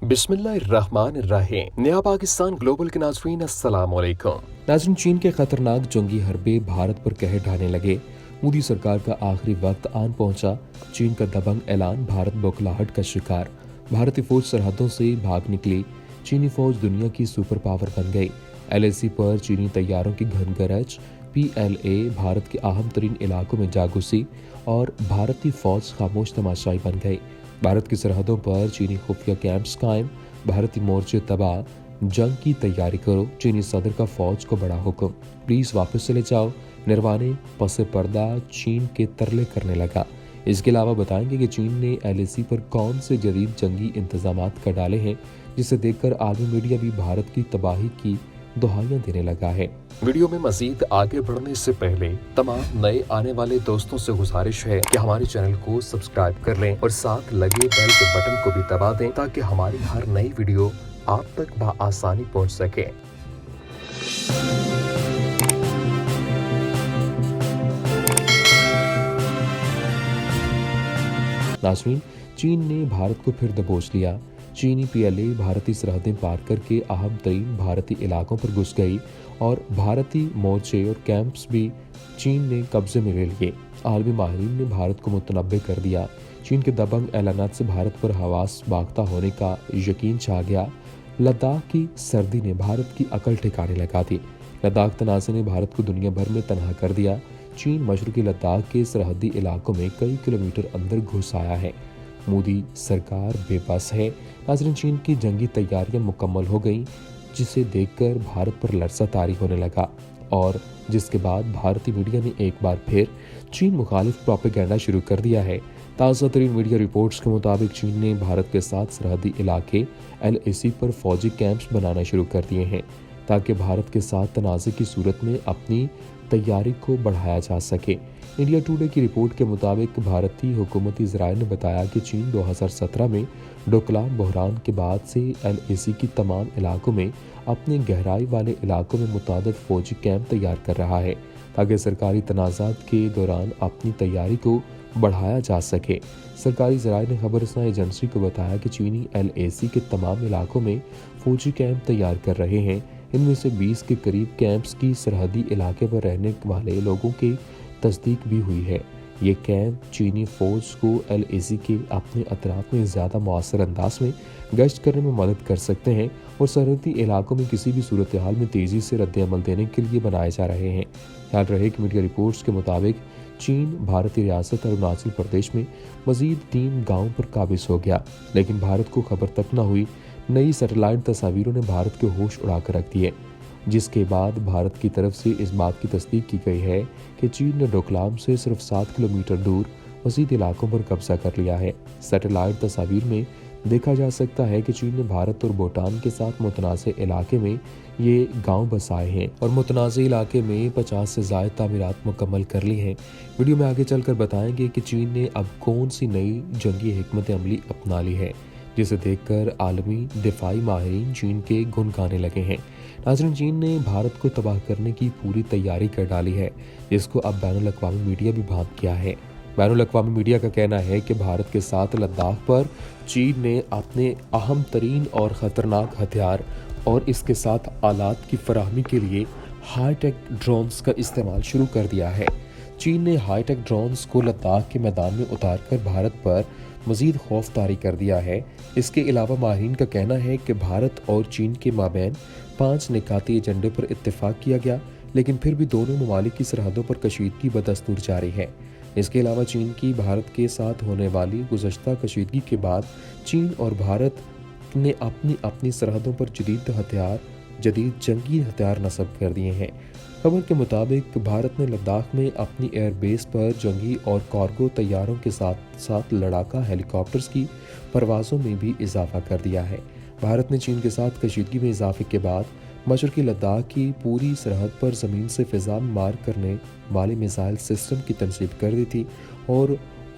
बिस्मिल्लाहिर्रहमानिर्रहीम। नया पाकिस्तान ग्लोबल के नाज़रीन अस्सलाम वालेकुम। नाज़रीन, चीन के खतरनाक जंगी हरबे भारत पर कहर ढाने लगे। मोदी सरकार का आखिरी वक्त आन पहुंचा। चीन का दबंग ऐलान, भारत बौखलाहट का शिकार। भारतीय फौज सरहदों से भाग निकली। चीनी फौज दुनिया की सुपर पावर बन गई। LAC पर चीनी तैयारों की घन गरज। PLA भारत के अहम तरीन इलाकों में जा घुसी और भारतीय फौज खामोश तमाशाई बन गई। भारत की सरहदों पर चीनी खुफिया कैंप्स कायम। भारतीय मोर्चे तबाह। जंग की तैयारी करो। चीनी सदर का फौज को बड़ा हुक्म, प्लीज वापस चले जाओ। निर्वाणे पसे पर्दा चीन के तरले करने लगा। इसके अलावा बताएंगे कि चीन ने LAC पर कौन से जदीद जंगी इंतजामात कर डाले हैं, जिसे देखकर आलमी मीडिया भी भारत की तबाही की दुहाइयां देने लगा है। वीडियो में मजीद आगे बढ़ने से पहले तमाम नए आने वाले दोस्तों से गुजारिश है कि हमारे चैनल को सब्सक्राइब कर लें और साथ लगे बेल के बटन को भी दबा दें ताकि हमारी हर नई वीडियो आप तक बआसानी पहुंच सके। नाज़रीन, चीन ने भारत को फिर दबोच लिया। चीनी PLA भारतीय सरहदें पार करके अहम तरीन भारतीय इलाकों पर घुस गई और भारतीय मोर्चे और कैंप्स भी चीन ने कब्जे में ले लिए। आलमी माहिरीन ने भारत को मुतनब्बे कर दिया। चीन के दबंग ऐलानात से भारत पर हवास बागता होने का यकीन छा गया। लद्दाख की सर्दी ने भारत की अकल ठिकाने लगा दी। लद्दाख तनाज़े ने भारत को दुनिया भर में तनहा कर दिया। चीन मशरकी लद्दाख के सरहदी इलाकों में कई किलोमीटर अंदर घुस आया है। मोदी सरकार बेबस है। नाज़रीन, चीन की जंगी तैयारियां मुकम्मल हो गईं, जिसे देखकर भारत पर लरसा तारी होने लगा और जिसके बाद भारतीय मीडिया ने एक बार फिर चीन मुखालिफ प्रोपेगेंडा शुरू कर दिया है। ताज़ा तरीन मीडिया रिपोर्ट्स के मुताबिक चीन ने भारत के साथ सरहदी इलाके LAC पर फौजी कैंप्स बनाना शुरू कर दिए हैं ताकि भारत के साथ तनाज़े की सूरत में अपनी तैयारी को बढ़ाया जा सके। इंडिया टुडे की रिपोर्ट के मुताबिक भारतीय हुकूमती ज़राए ने बताया कि चीन 2017 में डोकलाम बहरान के बाद से LAC की तमाम इलाकों में अपने गहराई वाले इलाकों में मुतादिद फौजी कैंप तैयार कर रहा है ताकि सरकारी तनाज़ात के दौरान अपनी तैयारी को बढ़ाया जा सके। सरकारी ज़राए ने खबर रसां एजेंसी को बताया कि चीनी LAC के तमाम इलाकों में फौजी कैंप तैयार कर रहे हैं। इनमें से 20 के करीब कैंप्स की सरहदी इलाके पर रहने वाले लोगों की तस्दीक भी हुई है। ये कैंप चीनी फौज को LAC के अपने अतराफ में ज़्यादा मौसर अंदाज में गश्त करने में मदद कर सकते हैं और सरहदी इलाकों में किसी भी सूरत हाल में तेज़ी से रद्द-ए-अमल देने के लिए बनाए जा रहे हैं। ख्याल रहे कि मीडिया रिपोर्ट्स के मुताबिक चीन भारतीय रियासत अरुणाचल प्रदेश में मजीद 3 गाँव पर काबिज हो गया, लेकिन भारत को खबर तक न हुई। नई सैटेलाइट तस्वीरों ने भारत के होश उड़ा कर रख दिए, जिसके बाद भारत की तरफ से इस बात की तस्दीक की गई है कि चीन ने डोकलाम से सिर्फ 7 किलोमीटर दूर मज़ीद इलाकों पर कब्जा कर लिया है। सैटेलाइट तस्वीर में देखा जा सकता है कि चीन ने भारत और भूटान के साथ मुतनाज़े इलाके में ये गांव बसाए हैं और मुतनाज़े इलाके में 50 से ज़ायद तामीरात मुकम्मल कर ली हैं। वीडियो में आगे चलकर बताएंगे कि चीन ने अब कौन सी नई जंगी हिकमत अमली अपना ली है, जिसे देखकर आलमी दिफाई माहिरीन चीन के गुण गाने लगे हैं। नाज़रीन, चीन ने भारत को तबाह करने की पूरी तैयारी कर डाली है, जिसको अब बैनुल अक़वामी मीडिया भी भांप किया है। बैनुल अक़वामी मीडिया का कहना है कि भारत के साथ लद्दाख पर चीन ने अपने अहम तरीन और ख़तरनाक हथियार और इसके साथ आलात की फराहमी के लिए हाईटेक ड्रोन्स का इस्तेमाल शुरू कर दिया है। चीन ने हाईटेक ड्रोन्स को लद्दाख के मैदान में उतारकर भारत पर मजीद खौफ तारी कर दिया है। इसके अलावा माहिरीन का कहना है कि भारत और चीन के माबैन 5 निकाती एजेंडे पर इत्तेफाक किया गया, लेकिन फिर भी दोनों ममालिक की सरहदों पर कशीदगी बदस्तूर जारी है। इसके अलावा चीन की भारत के साथ होने वाली गुज़श्ता कशीदगी के बाद चीन और भारत ने अपनी सरहदों पर जदीद जंगी हथियार नस्ब कर दिए हैं। खबर के मुताबिक भारत ने लद्दाख में अपनी एयरबेस पर जंगी और कार्गो तैयारों के साथ साथ लड़ाका हेलीकॉप्टर्स की परवाज़ों में भी इजाफा कर दिया है। भारत ने चीन के साथ कशीदगी में इजाफे के बाद मशरकी लद्दाख की पूरी सरहद पर ज़मीन से फ़िज़ा में मार करने वाले मिसाइल सिस्टम की तनसीब कर दी थी और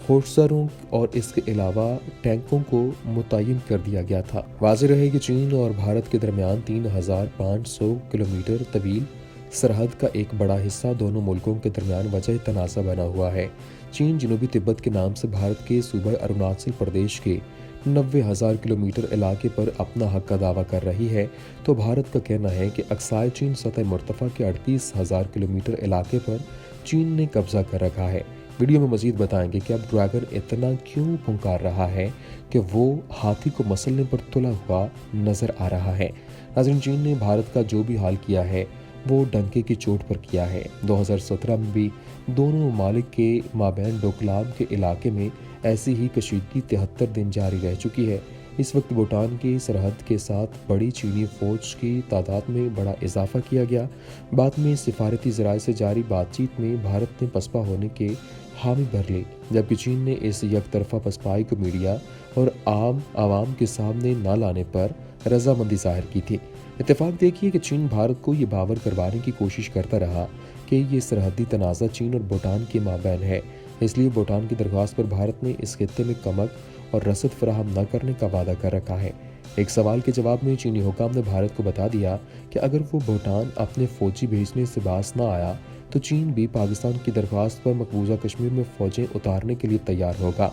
होर्सरों और इसके अलावा टैंकों को मुतय्यन कर दिया गया था। वाज़ेह रहे कि चीन और भारत के दरमियान 3500 किलोमीटर तवील सरहद का एक बड़ा हिस्सा दोनों मुल्कों के दरमियान वजह तनाज़ा बना हुआ है। चीन जनूबी तिब्बत के नाम से भारत के सूबा अरुणाचल प्रदेश के 90,000 किलोमीटर इलाके पर अपना हक का दावा कर रही है, तो भारत का कहना है कि अक्साई चीन सतह मुर्तफा के 38,000 किलोमीटर इलाके पर चीन ने कब्जा कर रखा है। वीडियो में मजीद बताएंगे कि अब ड्रैगन इतना क्यों फुंकार रहा है कि वो हाथी को मसलने पर तुला हुआ नजर आ रहा है। नाज़रीन, चीन ने भारत का जो भी हाल किया है वो डंके की चोट पर किया है। 2017 में भी दोनों ममालिक के माबैन डोकलाम के इलाके में ऐसी ही कशीदगी 73 दिन जारी रह चुकी है। इस वक्त भूटान की सरहद के साथ बड़ी चीनी फौज की तादाद में बड़ा इजाफा किया गया। बाद में सिफारती ज़राए से जारी बातचीत में भारत ने पसपा होने के हामी भर ली, जबकि चीन ने इस यकतरफा पसपाई को मीडिया और आवाम के सामने न लाने पर रजामंदी जाहिर की थी। इत्तेफाक देखिए कि चीन भारत को ये बावर करवाने की कोशिश करता रहा कि ये सरहदी तनाज़ा चीन और भूटान के माबैन है, इसलिए भूटान की दरख्वास्त पर भारत ने इस खित्ते में कमक और रसद फराहम न करने का वादा कर रखा है। एक सवाल के जवाब में चीनी हुकाम ने भारत को बता दिया कि अगर वो भूटान अपने फौजी भेजने से बाज न आया तो चीन भी पाकिस्तान की दरख्वास्त पर मकबूजा कश्मीर में फौजें उतारने के लिए तैयार होगा।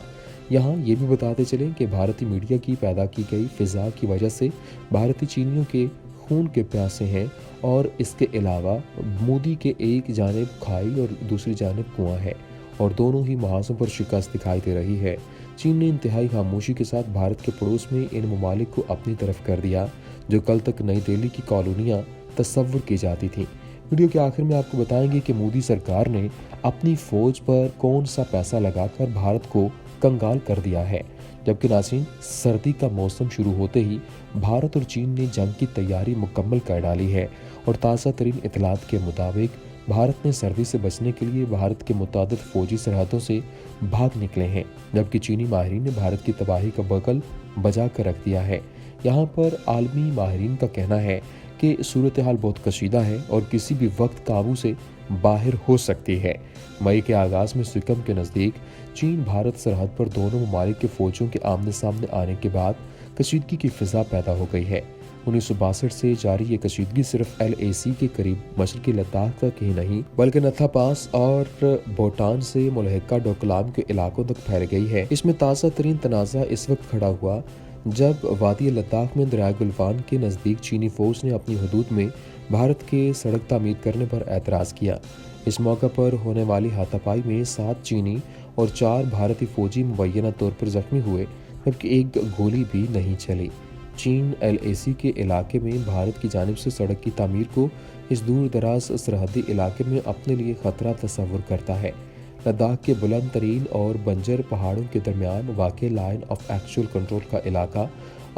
यहाँ ये भी बताते चलें कि भारतीय मीडिया की पैदा की गई फिजा की वजह से भारतीय चीनियों के खून के प्यासे हैं, और इसके अलावा मोदी के एक जानिब खाई और दूसरी जानिब कुआं है, और दोनों ही महाजों पर शिकस्त दिखाई दे रही है। चीन ने इंतहाई खामोशी के साथ भारत के पड़ोस में इन ममालिक को अपनी तरफ कर दिया, जो कल तक नई दिल्ली की कॉलोनियाँ तस्वुर की जाती थीं। वीडियो के आखिर में आपको बताएंगे कि मोदी सरकार ने अपनी फौज पर कौन सा पैसा लगाकर भारत को कंगाल कर दिया है। जबकि नाज़रीन, सर्दी का मौसम शुरू होते ही भारत और चीन ने जंग की तैयारी मुकम्मल कर डाली है, और ताज़ा तरीन इतलात के मुताबिक भारत ने सर्दी से बचने के लिए भारत के मुतादिद फौजी सरहदों से भाग निकले हैं, जबकि चीनी माहिरीन ने भारत की तबाही का बगल बजा कर रख दिया है। यहाँ पर आलमी माहिरीन का कहना है कि सूरत हाल बहुत कशीदा है और किसी भी वक्त काबू से बाहर हो सकती है। मई के आगाज़ में सिक्किम के नज़दीक चीन भारत सरहद पर दोनों ममालिक के फौजों के आमने सामने आने के बाद कशीदगी की फिजा पैदा हो गई है। 1962 से जारी ये कशीदगी सिर्फ LAC के करीब मशरकी लद्दाख तक ही नहीं बल्कि नथा पास और भूटान से मुल्हिका डोकलाम के इलाकों तक फैल गई है। इसमें ताज़ा तरीन तनाज़ा इस वक्त खड़ा हुआ जब वादी लद्दाख में दरिया गुलफान के नज़दीक चीनी फौज ने अपनी हदूद में भारत के सड़क तामीर करने पर एतराज़ किया। इस मौका पर होने वाली हाथापाई में 7 चीनी और 4 भारतीय फौजी मुबैना तौर पर जख्मी हुए, जबकि एक गोली भी नहीं चली। चीन LAC के इलाके में भारत की जानिब से सड़क की तामीर को इस दूर दराज सरहदी इलाके में अपने लिए खतरा तस्वुर करता है। लद्दाख के बुलंद तरीन और बंजर पहाड़ों के दरमियान वाक़ लाइन ऑफ एक्चुअल कंट्रोल का इलाका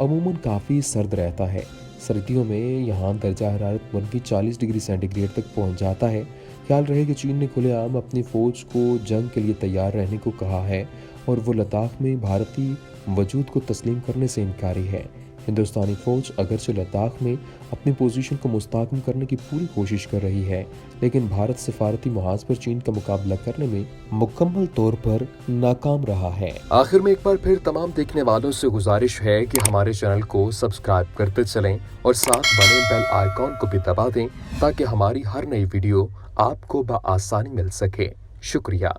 अमूमन काफ़ी सर्द रहता है। सर्दियों में यहाँ दर्जा हरारत बनके 40 डिग्री सेंटीग्रेड तक पहुँच जाता है। ख्याल रहे कि चीन ने खुलेआम अपनी फ़ौज को जंग के लिए तैयार रहने को कहा है, और वो लद्दाख में भारतीय वजूद को तस्लीम करने से इनकारी है। हिंदुस्तानी फौज अगरचे लद्दाख में अपनी पोजीशन को मुस्तहकम करने की पूरी कोशिश कर रही है, लेकिन भारत सिफारती महाज पर चीन का मुकाबला करने में मुकम्मल तौर पर नाकाम रहा है। आखिर में एक बार फिर तमाम देखने वालों से गुजारिश है कि हमारे चैनल को सब्सक्राइब करते चलें और साथ बने बेल आइकॉन को भी दबा दें, ताकि हमारी हर नई वीडियो आपको बआसानी मिल सके। शुक्रिया।